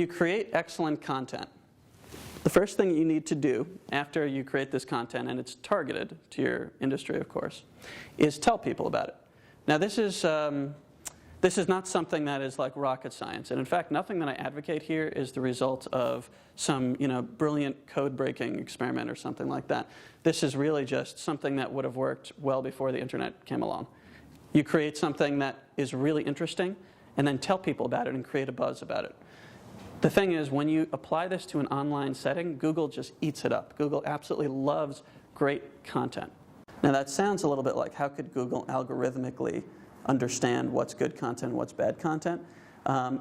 you create excellent content, the first thing you need to do after you create this content, and it's targeted to your industry, of course, is tell people about it. Now, this is not something that is like rocket science. And in fact, nothing that I advocate here is the result of some brilliant code-breaking experiment or something like that. This is really just something that would have worked well before the internet came along. You create something that is really interesting, and then tell people about it and create a buzz about it. The thing is, when you apply this to an online setting, Google just eats it up. Google absolutely loves great content. Now, that sounds a little bit like, how could Google algorithmically understand what's good content and what's bad content?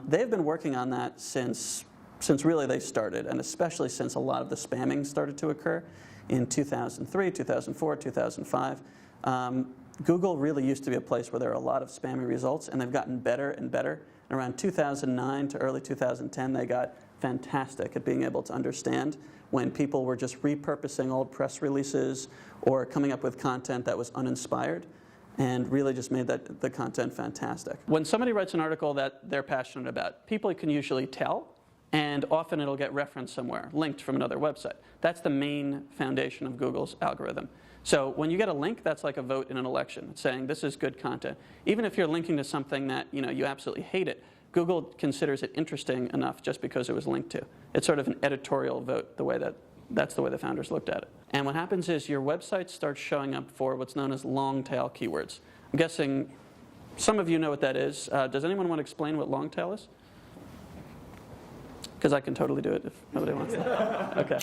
They've been working on that since really they started, and especially since a lot of the spamming started to occur in 2003, 2004, 2005. Google really used to be a place where there were a lot of spammy results, and they've gotten better and better. Around 2009 to early 2010, they got fantastic at being able to understand when people were just repurposing old press releases or coming up with content that was uninspired, and really just made the content fantastic. When somebody writes an article that they're passionate about, people can usually tell, and often it'll get referenced somewhere, linked from another website. That's the main foundation of Google's algorithm. So when you get a link, that's like a vote in an election. It's saying this is good content. Even if you're linking to something that you absolutely hate it, Google considers it interesting enough just because it was linked to. It's sort of an editorial vote, that's the way the founders looked at it. And what happens is your website starts showing up for what's known as long tail keywords. I'm guessing some of you know what that is. Does anyone want to explain what long tail is? Because I can totally do it if nobody wants to. Okay.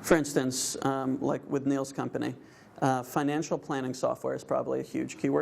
For instance, like with Neil's company, financial planning software is probably a huge keyword.